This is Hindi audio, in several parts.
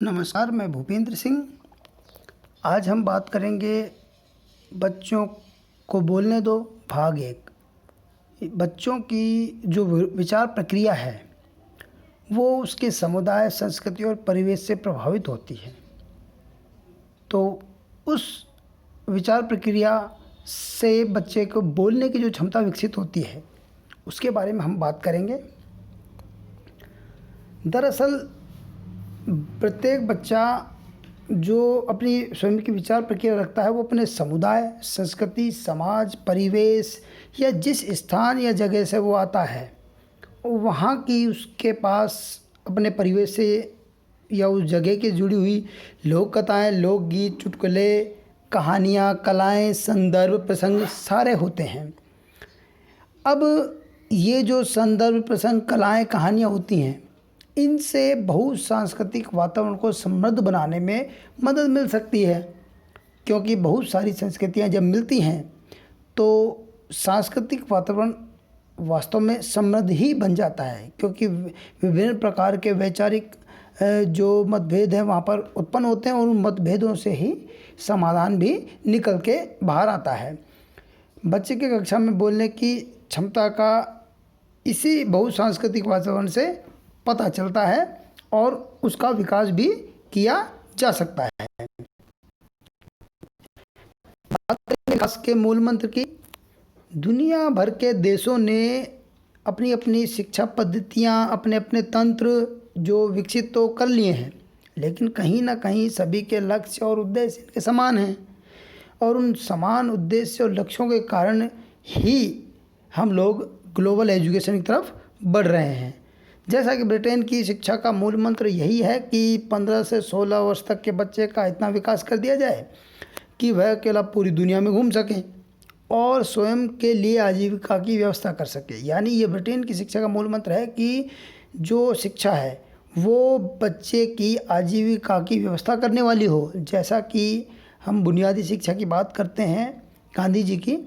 नमस्कार, मैं भूपेंद्र सिंह। आज हम बात करेंगे बच्चों को बोलने दो भाग एक। बच्चों की जो विचार प्रक्रिया है वो उसके समुदाय, संस्कृति और परिवेश से प्रभावित होती है। तो उस विचार प्रक्रिया से बच्चे को बोलने की जो क्षमता विकसित होती है उसके बारे में हम बात करेंगे। दरअसल प्रत्येक बच्चा जो अपनी स्वयं की विचार प्रक्रिया रखता है वो अपने समुदाय, संस्कृति, समाज, परिवेश या जिस स्थान या जगह से वो आता है वहाँ की उसके पास अपने परिवेश से या उस जगह की जुड़ी हुई लोक कथाएँ, लोकगीत, चुटकुले, कहानियाँ, कलाएँ, संदर्भ, प्रसंग सारे होते हैं। अब ये जो संदर्भ, प्रसंग, कलाएँ, कहानियाँ होती हैं इनसे बहुसांस्कृतिक वातावरण को समृद्ध बनाने में मदद मिल सकती है, क्योंकि बहुत सारी संस्कृतियाँ जब मिलती हैं तो सांस्कृतिक वातावरण वास्तव में समृद्ध ही बन जाता है, क्योंकि विभिन्न प्रकार के वैचारिक जो मतभेद हैं वहाँ पर उत्पन्न होते हैं और उन मतभेदों से ही समाधान भी निकल के बाहर आता है। बच्चे के कक्षा में बोलने की क्षमता का इसी बहुसांस्कृतिक वातावरण से पता चलता है और उसका विकास भी किया जा सकता है। बात करें विकास के मूल मंत्र की। दुनिया भर के देशों ने अपनी अपनी शिक्षा पद्धतियाँ, अपने अपने तंत्र जो विकसित तो कर लिए हैं, लेकिन कहीं ना कहीं सभी के लक्ष्य और उद्देश्य इनके समान हैं और उन समान उद्देश्य और लक्ष्यों के कारण ही हम लोग ग्लोबल एजुकेशन की तरफ बढ़ रहे हैं। जैसा कि ब्रिटेन की शिक्षा का मूल मंत्र यही है कि 15 से 16 वर्ष तक के बच्चे का इतना विकास कर दिया जाए कि वह अकेला पूरी दुनिया में घूम सके और स्वयं के लिए आजीविका की व्यवस्था कर सके। यानी ये ब्रिटेन की शिक्षा का मूल मंत्र है कि जो शिक्षा है वो बच्चे की आजीविका की व्यवस्था करने वाली हो। जैसा कि हम बुनियादी शिक्षा की बात करते हैं गांधी जी की,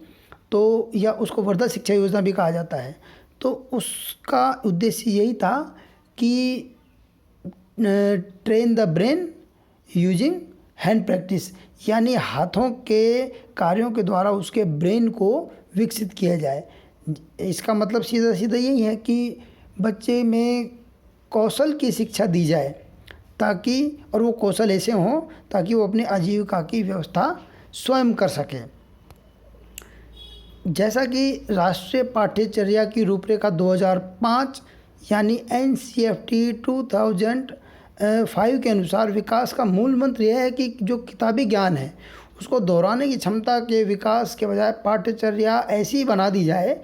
तो या उसको वर्धा शिक्षा योजना भी कहा जाता है, तो उसका उद्देश्य यही था कि train the brain using hand practice, यानी हाथों के कार्यों के द्वारा उसके ब्रेन को विकसित किया जाए। इसका मतलब सीधा सीधा यही है कि बच्चे में कौशल की शिक्षा दी जाए ताकि, और वो कौशल ऐसे हों ताकि वो अपनी आजीविका की व्यवस्था स्वयं कर सके। जैसा कि राष्ट्रीय पाठ्यचर्या की रूपरेखा 2005 यानी NCFT 2005 के अनुसार विकास का मूल मंत्र यह है कि जो किताबी ज्ञान है उसको दोहराने की क्षमता के विकास के बजाय पाठ्यचर्या ऐसी बना दी जाए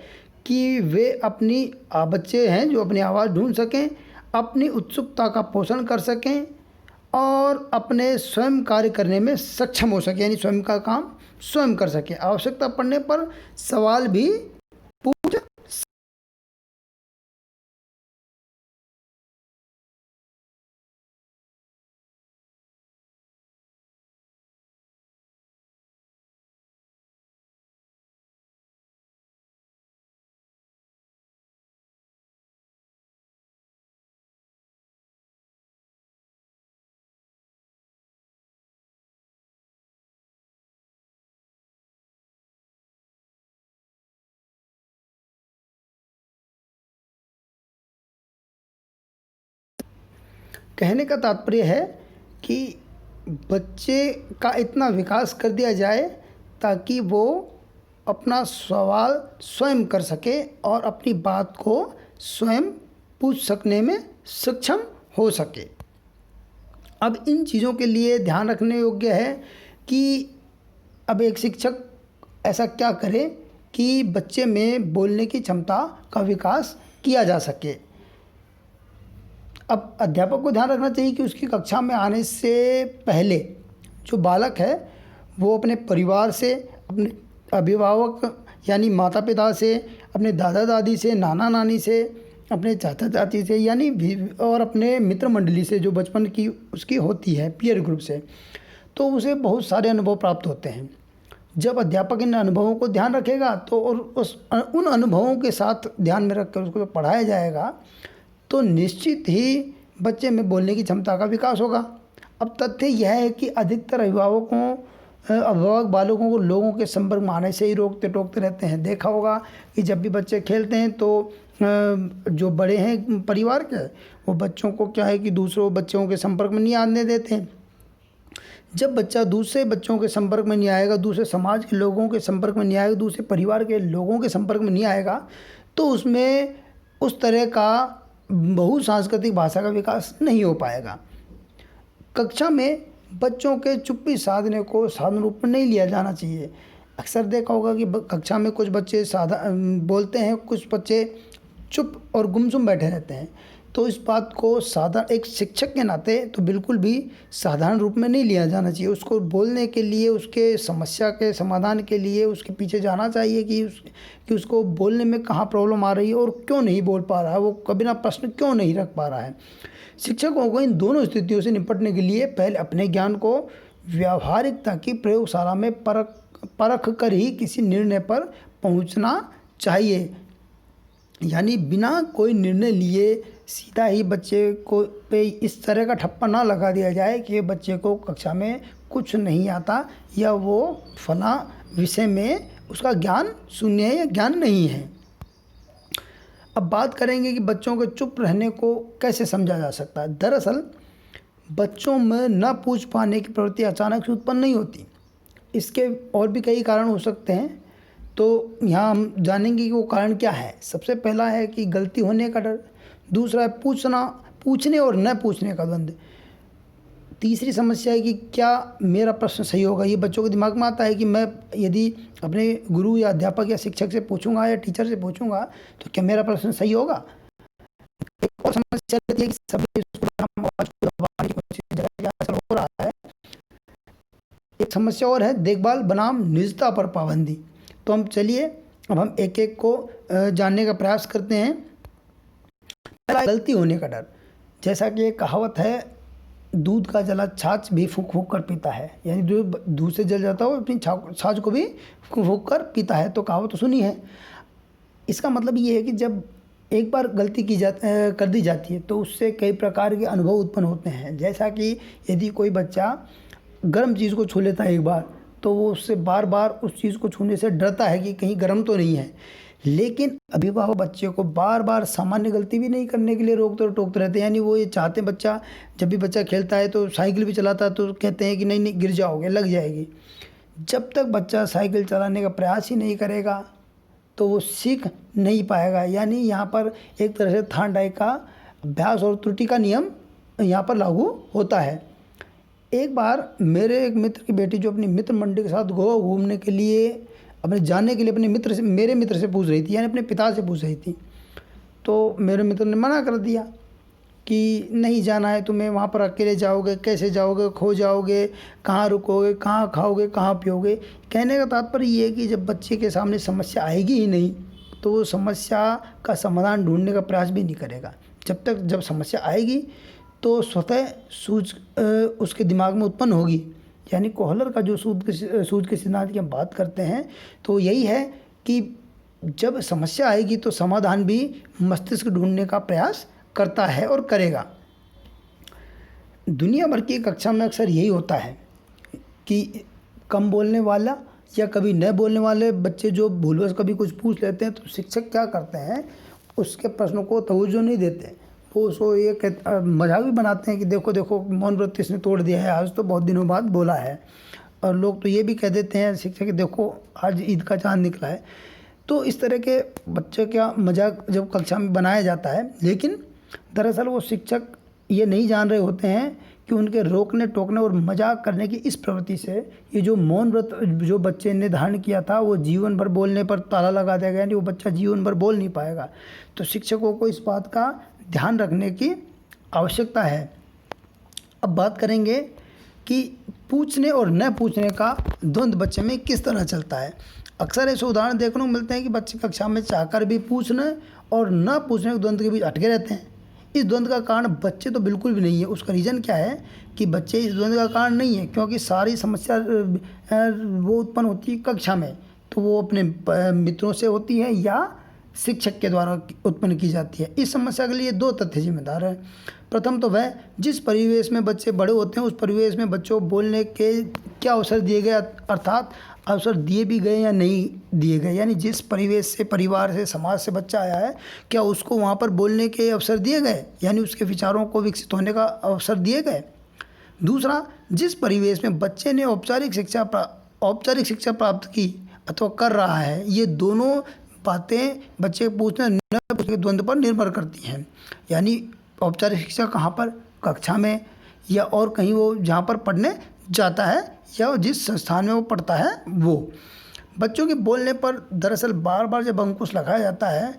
कि वे अपनी बच्चे हैं जो अपनी आवाज़ ढूंढ सकें, अपनी उत्सुकता का पोषण कर सकें और अपने स्वयं कार्य करने में सक्षम हो सके, यानी स्वयं का काम स्वयं कर सके। आवश्यकता पड़ने पर सवाल भी पूछ। कहने का तात्पर्य है कि बच्चे का इतना विकास कर दिया जाए ताकि वो अपना सवाल स्वयं कर सके और अपनी बात को स्वयं पूछ सकने में सक्षम हो सके। अब इन चीज़ों के लिए ध्यान रखने योग्य है कि अब एक शिक्षक ऐसा क्या करे कि बच्चे में बोलने की क्षमता का विकास किया जा सके। अब अध्यापक को ध्यान रखना चाहिए कि उसकी कक्षा में आने से पहले जो बालक है वो अपने परिवार से, अपने अभिभावक यानी माता पिता से, अपने दादा दादी से, नाना नानी से, अपने चाचा चाची से, यानी और अपने मित्र मंडली से जो बचपन की उसकी होती है पीयर ग्रुप से, तो उसे बहुत सारे अनुभव प्राप्त होते हैं। जब अध्यापक इन अनुभवों को ध्यान रखेगा तो और उन अनुभवों के साथ ध्यान में रखकर उसको पढ़ाया जाएगा तो निश्चित ही बच्चे में बोलने की क्षमता का विकास होगा। अब तथ्य यह है कि अधिकतर अभिभावक बालकों को लोगों के संपर्क में आने से ही रोकते टोकते रहते हैं। देखा होगा कि जब भी बच्चे खेलते हैं तो जो बड़े हैं परिवार के, वो बच्चों को क्या है कि दूसरों बच्चों के संपर्क में नहीं आने देते हैं। जब बच्चा दूसरे बच्चों के संपर्क में नहीं आएगा, दूसरे समाज के लोगों के संपर्क में नहीं आएगा, दूसरे परिवार के लोगों के संपर्क में नहीं आएगा, तो उसमें उस तरह का बहुसांस्कृतिक भाषा का विकास नहीं हो पाएगा। कक्षा में बच्चों के चुप्पी साधने को साधारण रूप में नहीं लिया जाना चाहिए। अक्सर देखा होगा कि कक्षा में कुछ बच्चे बोलते हैं, कुछ बच्चे चुप और गुमसुम बैठे रहते हैं। तो इस बात को एक शिक्षक के नाते तो बिल्कुल भी साधारण रूप में नहीं लिया जाना चाहिए। उसको बोलने के लिए, उसके समस्या के समाधान के लिए उसके पीछे जाना चाहिए कि उसको बोलने में कहाँ प्रॉब्लम आ रही है और क्यों नहीं बोल पा रहा है, वो कभी ना प्रश्न क्यों नहीं रख पा रहा है। शिक्षकों को इन दोनों स्थितियों से निपटने के लिए पहले अपने ज्ञान को व्यावहारिकता की प्रयोगशाला में परख कर ही किसी निर्णय पर पहुंचना चाहिए। यानी बिना कोई निर्णय लिए सीधा ही बच्चे को पे इस तरह का ठप्पा ना लगा दिया जाए कि बच्चे को कक्षा में कुछ नहीं आता या वो फला विषय में उसका ज्ञान शून्य है या ज्ञान नहीं है। अब बात करेंगे कि बच्चों के चुप रहने को कैसे समझा जा सकता है। दरअसल बच्चों में न पूछ पाने की प्रवृत्ति अचानक से उत्पन्न नहीं होती। इसके और भी कई कारण हो सकते हैं, तो यहाँ हम जानेंगे कि वो कारण क्या है। सबसे पहला है कि गलती होने का डर, दूसरा है पूछने और न पूछने का द्वंद्व, तीसरी समस्या है कि क्या मेरा प्रश्न सही होगा। ये बच्चों के दिमाग में आता है कि मैं यदि अपने गुरु या अध्यापक या शिक्षक से पूछूंगा या टीचर से पूछूंगा तो क्या मेरा प्रश्न सही होगा। एक और समस्या रहती है कि सभी हो रहा है। एक समस्या और है देखभाल बनाम निजता पर पाबंदी। तो हम चलिए अब हम एक एक को जानने का प्रयास करते हैं। पहला, गलती होने का डर। जैसा कि एक कहावत है, दूध का जला छाछ भी फूंक फूंक कर पीता है। यानी जो दूध से जल जाता है वो अपनी छाछ को भी फूंक फूंक कर पीता है। तो कहावत तो सुनी है। इसका मतलब ये है कि जब एक बार गलती कर दी जाती है तो उससे कई प्रकार के अनुभव उत्पन्न होते हैं। जैसा कि यदि कोई बच्चा गर्म चीज़ को छू लेता है एक बार, तो वो उससे बार बार उस चीज़ को छूने से डरता है कि कहीं गर्म तो नहीं है। लेकिन अभिभावक बच्चे को बार बार सामान्य गलती भी नहीं करने के लिए टोकते रहते हैं। यानी वो ये चाहते हैं, बच्चा जब भी बच्चा खेलता है तो साइकिल भी चलाता है तो कहते हैं कि नहीं नहीं गिर जाओगे, लग जाएगी। जब तक बच्चा साइकिल चलाने का प्रयास ही नहीं करेगा तो वो सीख नहीं पाएगा। यानी यहाँ पर एक तरह से थार्डाई का अभ्यास और त्रुटि का नियम यहाँ पर लागू होता है। एक बार मेरे एक मित्र की बेटी जो अपनी मित्र मंडली के साथ गोवा घूमने के लिए जाने के लिए मेरे मित्र से पूछ रही थी, यानी अपने पिता से पूछ रही थी। तो मेरे मित्र ने मना कर दिया कि नहीं जाना है तुम्हें, वहाँ पर अकेले जाओगे, कैसे जाओगे, खो जाओगे, कहाँ रुकोगे, कहाँ खाओगे, कहाँ पियोगे। कहने का तात्पर्य ये है कि जब बच्चे के सामने समस्या आएगी ही नहीं तो वो समस्या का समाधान ढूंढने का प्रयास भी नहीं करेगा। जब समस्या आएगी तो स्वतः सूझ उसके दिमाग में उत्पन्न होगी। यानी कोहलर का जो सूझ के सिद्धांत की हम बात करते हैं तो यही है कि जब समस्या आएगी तो समाधान भी मस्तिष्क ढूंढने का प्रयास करता है और करेगा। दुनिया भर की कक्षा में अक्सर यही होता है कि कम बोलने वाला या कभी न बोलने वाले बच्चे जो भूलवश कभी कुछ पूछ लेते हैं तो शिक्षक क्या करते हैं, उसके प्रश्नों को तवज्जो नहीं देते। वो उसको ये मजाक भी बनाते हैं कि देखो देखो मौन व्रत इसने तोड़ दिया है, आज तो बहुत दिनों बाद बोला है। और लोग तो ये भी कह देते हैं शिक्षक कि देखो आज ईद का चांद निकला है। तो इस तरह के बच्चे का मजाक जब कक्षा में बनाया जाता है, लेकिन दरअसल वो शिक्षक ये नहीं जान रहे होते हैं कि उनके रोकने टोकने और मजाक करने की इस प्रवृत्ति से ये जो मौन व्रत जो बच्चे ने धारण किया था वो जीवन भर बोलने पर ताला लगा दिया गया। यानी वो बच्चा जीवन भर बोल नहीं पाएगा। तो शिक्षकों को इस बात का ध्यान रखने की आवश्यकता है। अब बात करेंगे कि पूछने और न पूछने का द्वंद्व बच्चे में किस तरह चलता है। अक्सर ऐसे उदाहरण देखने को मिलते हैं कि बच्चे कक्षा में चाहकर भी पूछने और न पूछने के द्वंद्व के बीच अटके रहते हैं। इस द्वंद्व का कारण बच्चे तो बिल्कुल भी नहीं है। उसका रीज़न क्या है कि बच्चे इस द्वंद्व का कारण नहीं है, क्योंकि सारी समस्या वो उत्पन्न होती है कक्षा में। तो वो अपने मित्रों से होती है या शिक्षक के द्वारा उत्पन्न की जाती है। इस समस्या के लिए दो तथ्य जिम्मेदार हैं। प्रथम तो वह जिस परिवेश में बच्चे बड़े होते हैं उस परिवेश में बच्चों को बोलने के क्या अवसर दिए गए, अर्थात अवसर दिए भी गए या नहीं दिए गए, यानी जिस परिवेश से, परिवार से, समाज से बच्चा आया है, क्या उसको वहाँ पर बोलने के अवसर दिए गए, यानी उसके विचारों को विकसित होने का अवसर दिए गए। दूसरा, जिस परिवेश में बच्चे ने औपचारिक शिक्षा प्राप्त की अथवा कर रहा है, ये दोनों बातें बच्चे के पूछने न पूछने के द्वंद्व पर निर्भर करती हैं। यानी औपचारिक शिक्षा कहाँ पर, कक्षा में या और कहीं वो जहाँ पर पढ़ने जाता है या जिस संस्थान में वो पढ़ता है वो। बच्चों के बोलने पर दरअसल बार बार जब अंकुश लगाया जाता है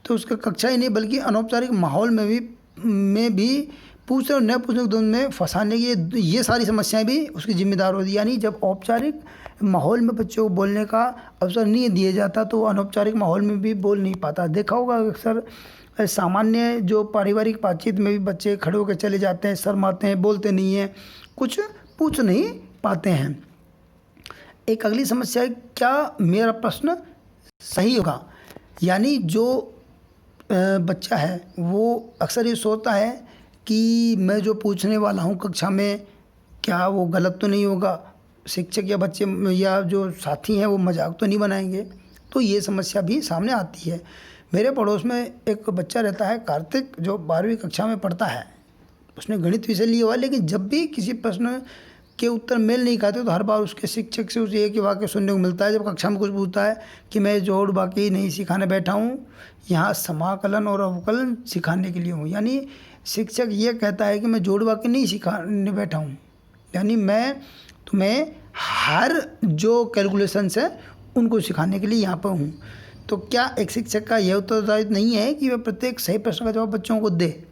तो उसका कक्षा ही नहीं बल्कि अनौपचारिक माहौल में भी पूछने और न पूछने के द्वंद्व में फंसाने की ये सारी समस्याएं भी उसकी जिम्मेदार होती है। यानी जब औपचारिक माहौल में बच्चों को बोलने का अवसर नहीं दिया जाता तो वो अनौपचारिक माहौल में भी बोल नहीं पाता। देखा होगा अक्सर सामान्य जो पारिवारिक बातचीत में भी बच्चे खड़े होकर चले जाते हैं, शर्माते हैं, बोलते नहीं हैं, कुछ पूछ नहीं पाते हैं। एक अगली समस्या है, क्या मेरा प्रश्न सही होगा, यानी जो बच्चा है वो अक्सर ये सोचता है कि मैं जो पूछने वाला हूँ कक्षा में क्या वो गलत तो नहीं होगा, शिक्षक या बच्चे या जो साथी हैं वो मजाक तो नहीं बनाएंगे। तो ये समस्या भी सामने आती है। मेरे पड़ोस में एक बच्चा रहता है कार्तिक, जो 12वीं कक्षा में पढ़ता है। उसने गणित विषय लिया हुआ है, लेकिन जब भी किसी प्रश्न के उत्तर मेल नहीं खाते तो हर बार उसके शिक्षक से उसे एक ही वाक्य सुनने को मिलता है जब कक्षा में कुछ पूछता है कि मैं जोड़ बाकी नहीं सिखाने बैठा हूँ, यहाँ समाकलन और अवकलन सिखाने के लिए हूँ। यानी शिक्षक ये कहता है कि मैं जोड़ बाकी नहीं सिखाने बैठा हूँ, यानी मैं तुम्हें हर जो कैलकुलेशंस है उनको सिखाने के लिए यहाँ पर हूँ। तो क्या एक शिक्षक का यह उत्तरदायित्व नहीं है कि वह प्रत्येक सही प्रश्न का जवाब बच्चों को दे?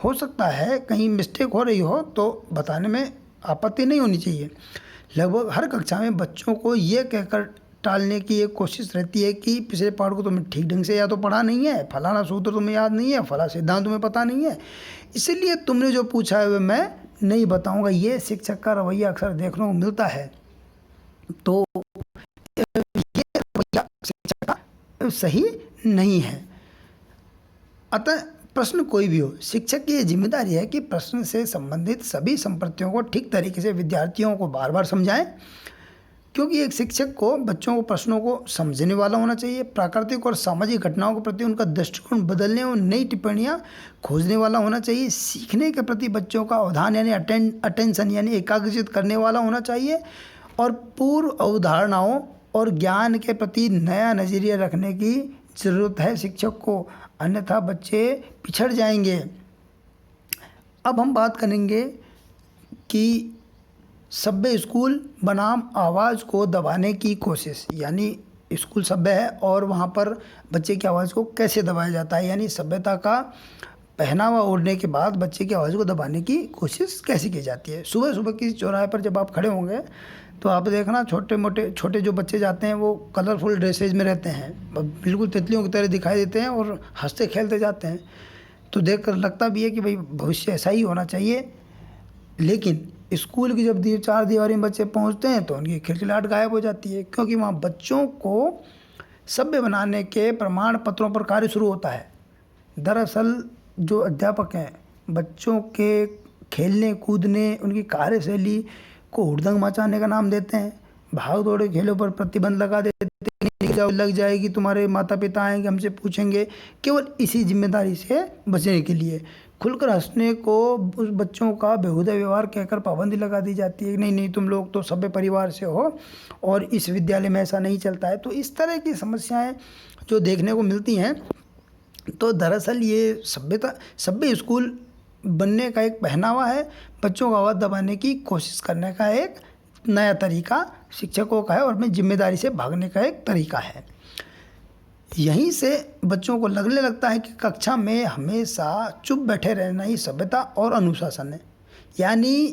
हो सकता है कहीं मिस्टेक हो रही हो तो बताने में आपत्ति नहीं होनी चाहिए। लगभग हर कक्षा में बच्चों को ये कहकर टालने की एक कोशिश रहती है कि पिछले पाठ को तुम्हें ठीक ढंग से या तो पढ़ा नहीं है, फलाना सूत्र तुम्हें याद नहीं है, फला सिद्धांत तुम्हें पता नहीं है, इसीलिए तुमने जो पूछा है वह मैं नहीं बताऊंगा। ये शिक्षक का रवैया अक्सर देखने को मिलता है। तो ये रवैया शिक्षक का सही नहीं है। अतः प्रश्न कोई भी हो, शिक्षक की ये जिम्मेदारी है कि प्रश्न से संबंधित सभी संपत्तियों को ठीक तरीके से विद्यार्थियों को बार बार समझाएं, क्योंकि एक शिक्षक को बच्चों को प्रश्नों को समझने वाला होना चाहिए। प्राकृतिक और सामाजिक घटनाओं के प्रति उनका दृष्टिकोण बदलने और नई टिप्पणियां खोजने वाला होना चाहिए। सीखने के प्रति बच्चों का अवधान यानी अटेंशन यानी एकाग्रचित करने वाला होना चाहिए और पूर्व अवधारणाओं और ज्ञान के प्रति नया नज़रिया रखने की ज़रूरत है शिक्षक को, अन्यथा बच्चे पिछड़ जाएंगे। अब हम बात करेंगे कि सभ्य स्कूल बनाम आवाज़ को दबाने की कोशिश, यानी स्कूल सभ्य है और वहाँ पर बच्चे की आवाज़ को कैसे दबाया जाता है, यानी सभ्यता का पहनावा ओढ़ने के बाद बच्चे की आवाज़ को दबाने की कोशिश कैसे की जाती है। सुबह सुबह किसी चौराहे पर जब आप खड़े होंगे तो आप देखना छोटे जो बच्चे जाते हैं वो कलरफुल ड्रेसेज में रहते हैं, बिल्कुल तितलियों की तरह दिखाई देते हैं और हंसते खेलते जाते हैं। तो देखकर लगता भी है कि भाई भविष्य ऐसा ही होना चाहिए। लेकिन स्कूल की जब चार दीवारी में बच्चे पहुंचते हैं तो उनकी खिलखिलाहट गायब हो जाती है, क्योंकि वहाँ बच्चों को सभ्य बनाने के प्रमाण पत्रों पर कार्य शुरू होता है। दरअसल जो अध्यापक हैं बच्चों के खेलने कूदने, उनकी कार्यशैली को हुड़दंग मचाने का नाम देते हैं। भाग दौड़े खेलों पर प्रतिबंध लगा देते हैं, लग जाएगी, तुम्हारे माता पिता आएंगे हमसे पूछेंगे, केवल इसी जिम्मेदारी से बचने के लिए। खुलकर हंसने को उस बच्चों का बेहुदा व्यवहार कहकर पाबंदी लगा दी जाती है, नहीं तुम लोग तो सभ्य परिवार से हो और इस विद्यालय में ऐसा नहीं चलता है। तो इस तरह की समस्याएं जो देखने को मिलती हैं, तो दरअसल ये सभ्य स्कूल बनने का एक पहनावा है, बच्चों का आवाज़ दबाने की कोशिश करने का एक नया तरीका शिक्षकों का है और अपनी जिम्मेदारी से भागने का एक तरीका है। यहीं से बच्चों को लगने लगता है कि कक्षा में हमेशा चुप बैठे रहना ही सभ्यता और अनुशासन है। यानी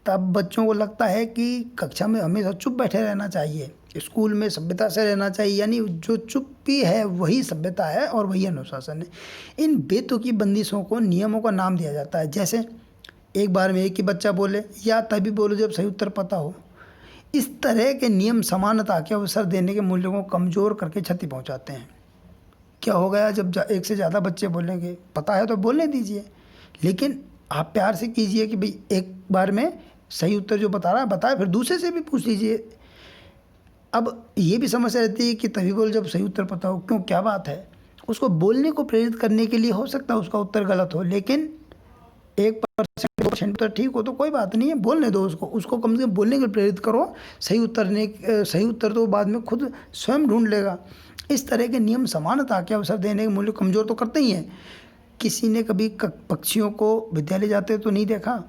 तब बच्चों को लगता है कि कक्षा में हमेशा चुप बैठे रहना चाहिए, स्कूल में सभ्यता से रहना चाहिए, यानी जो चुप्पी है वही सभ्यता है और वही अनुशासन है। इन बेतुकी बंदिशों को नियमों का नाम दिया जाता है, जैसे एक बार में एक ही बच्चा बोले या तभी बोलो जब सही उत्तर पता हो। इस तरह के नियम समानता के अवसर देने के मूल्यों को कमज़ोर करके क्षति पहुंचाते हैं। क्या हो गया जब एक से ज़्यादा बच्चे बोलेंगे, पता है तो बोलने दीजिए, लेकिन आप प्यार से कीजिए कि भाई एक बार में सही उत्तर जो बता रहा है बताए, फिर दूसरे से भी पूछ लीजिए। अब ये भी समस्या रहती है कि तभी बोल जब सही उत्तर पता हो, क्यों क्या बात है। उसको बोलने को प्रेरित करने के लिए हो सकता है उसका उत्तर गलत हो, लेकिन 1% 2% उत्तर ठीक हो तो कोई बात नहीं है, बोलने दो उसको। उसको कम से कम बोलने के लिए प्रेरित करो। सही उत्तर तो बाद में खुद स्वयं ढूंढ लेगा। इस तरह के नियम समानता के अवसर देने के मूल्य कमज़ोर तो करते ही हैं। किसी ने कभी पक्षियों को विद्यालय जाते तो नहीं देखा,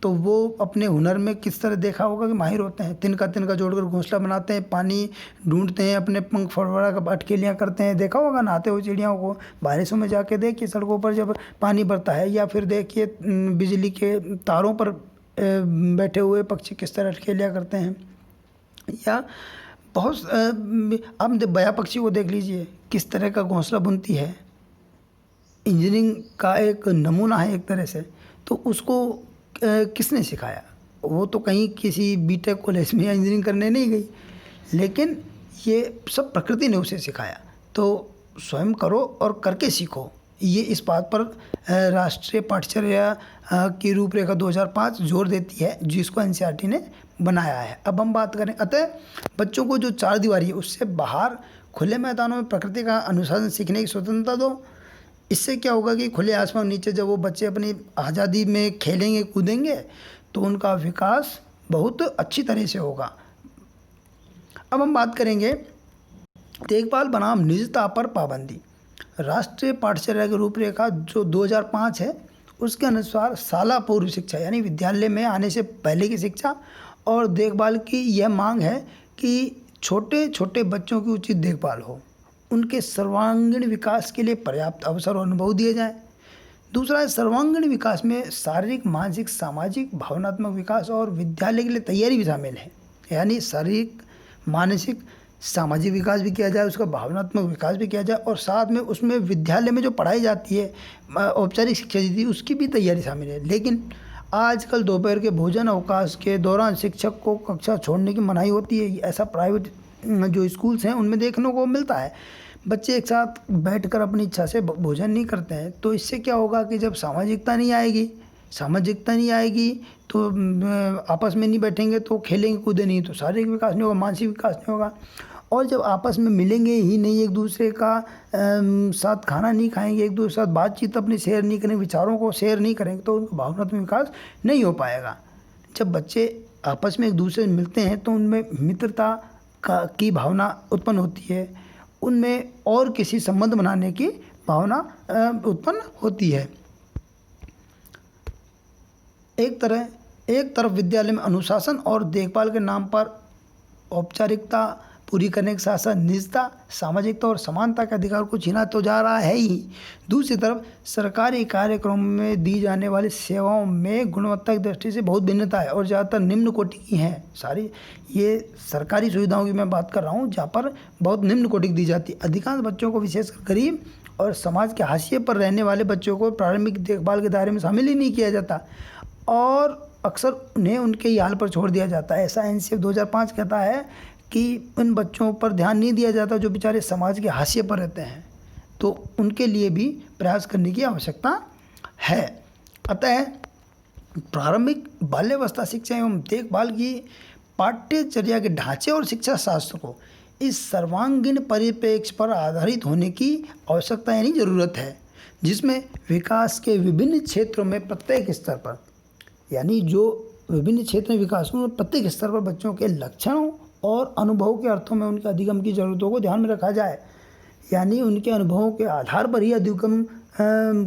तो वो अपने हुनर में किस तरह देखा होगा कि माहिर होते हैं। तिनका तिनका जोड़कर घोंसला बनाते हैं, पानी ढूंढते हैं, अपने पंख फड़फड़ा कर अटकेलियाँ करते हैं। देखा होगा नहाते हुए चिड़ियाओं को। बारिशों में जाके देखिए सड़कों पर जब पानी बरता है, या फिर देखिए बिजली के तारों पर बैठे हुए पक्षी किस तरह अटकेलियाँ करते हैं। या बहुत अब बया पक्षी को देख लीजिए किस तरह का घोंसला बुनती है। इंजीनियरिंग का एक नमूना है एक तरह से। तो उसको किसने सिखाया? वो तो कहीं किसी बीटेक कॉलेज में इंजीनियरिंग करने नहीं गई, लेकिन ये सब प्रकृति ने उसे सिखाया। तो स्वयं करो और करके सीखो। ये इस बात पर राष्ट्रीय पाठ्यचर्या की रूपरेखा 2005 जोर देती है, जिसको एनसीईआरटी ने बनाया है। अब हम बात करें, अतः बच्चों को जो चार दीवारी है उससे बाहर खुले मैदानों में प्रकृति का अनुशासन सीखने की स्वतंत्रता दो। इससे क्या होगा कि खुले आसमान नीचे जब वो बच्चे अपनी आज़ादी में खेलेंगे कूदेंगे तो उनका विकास बहुत अच्छी तरह से होगा। अब हम बात करेंगे देखभाल बनाम निजता पर पाबंदी। राष्ट्रीय पाठ्यचर्या की रूपरेखा जो 2005 है उसके अनुसार शाला पूर्व शिक्षा यानी विद्यालय में आने से पहले की शिक्षा और देखभाल की यह मांग है कि छोटे छोटे बच्चों की उचित देखभाल हो, उनके सर्वांगीण विकास के लिए पर्याप्त अवसर और अनुभव दिए जाएं। दूसरा है सर्वांगीण विकास में शारीरिक, मानसिक, सामाजिक, भावनात्मक विकास और विद्यालय के लिए तैयारी भी शामिल है। यानी शारीरिक, मानसिक, सामाजिक विकास भी किया जाए, उसका भावनात्मक विकास भी किया जाए, और साथ में उसमें विद्यालय में जो पढ़ाई जाती है औपचारिक शिक्षा दी उसकी भी तैयारी शामिल है। लेकिन आजकल दोपहर के भोजन अवकाश के दौरान शिक्षक को कक्षा छोड़ने की मनाही होती है। ऐसा प्राइवेट जो स्कूल्स हैं उनमें देखने को मिलता है। बच्चे एक साथ बैठकर अपनी इच्छा से भोजन नहीं करते हैं। तो इससे क्या होगा कि जब सामाजिकता नहीं आएगी तो आपस में नहीं बैठेंगे तो खेलेंगे कूदे नहीं तो शारीरिक विकास नहीं होगा, मानसिक विकास नहीं होगा। और जब आपस में मिलेंगे ही नहीं, एक दूसरे का साथ खाना नहीं खाएंगे, एक दूसरे के साथ बातचीत अपनी शेयर नहीं करेंगे, विचारों को शेयर नहीं करेंगे, तो उनका भावनात्मक विकास नहीं हो पाएगा। जब बच्चे आपस में एक दूसरे से मिलते हैं तो उनमें मित्रता की भावना उत्पन्न होती है, उनमें और किसी संबंध बनाने की भावना उत्पन्न होती है। एक तरफ विद्यालय में अनुशासन और देखभाल के नाम पर औपचारिकता पूरी करने के साथ साथ निजता, सामाजिकता और समानता के अधिकार को छीना तो जा रहा है ही। दूसरी तरफ सरकारी कार्यक्रमों में दी जाने वाली सेवाओं में गुणवत्ता की दृष्टि से बहुत भिन्नता है और ज़्यादातर निम्न कोटि की हैं। सारी ये सरकारी सुविधाओं की मैं बात कर रहा हूँ जहाँ पर बहुत निम्न कोटि की दी जाती है। अधिकांश बच्चों को, विशेषकर गरीब और समाज के हाशिए पर रहने वाले बच्चों को प्रारंभिक देखभाल के दायरे में शामिल ही नहीं किया जाता और अक्सर उन्हें उनके ही हाल पर छोड़ दिया जाता है। ऐसा एनसीईआरटी 2005 कहता है कि उन बच्चों पर ध्यान नहीं दिया जाता जो बेचारे समाज के हाशिए पर रहते हैं, तो उनके लिए भी प्रयास करने की आवश्यकता है। अतः प्रारंभिक बाल्यावस्था शिक्षा एवं देखभाल की पाठ्यचर्या के ढांचे और शिक्षा शास्त्र को इस सर्वांगीण परिप्रेक्ष्य पर आधारित होने की आवश्यकता यानी ज़रूरत है, जिसमें विकास के विभिन्न क्षेत्रों में प्रत्येक स्तर पर, यानी जो विभिन्न क्षेत्र में विकास में प्रत्येक स्तर पर बच्चों के लक्षणों और अनुभव के अर्थों में उनके अधिगम की ज़रूरतों को ध्यान में रखा जाए। यानी उनके अनुभवों के आधार पर ही अधिगम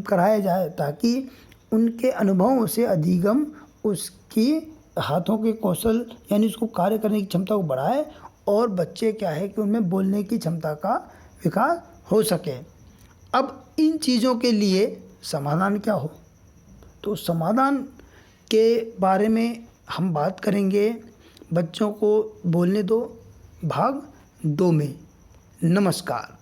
कराया जाए, ताकि उनके अनुभवों से अधिगम उसकी हाथों के कौशल यानी उसको कार्य करने की क्षमता को बढ़ाए और बच्चे क्या है कि उनमें बोलने की क्षमता का विकास हो सके। अब इन चीज़ों के लिए समाधान क्या हो, तो समाधान के बारे में हम बात करेंगे बच्चों को बोलने दो भाग 2 में। नमस्कार।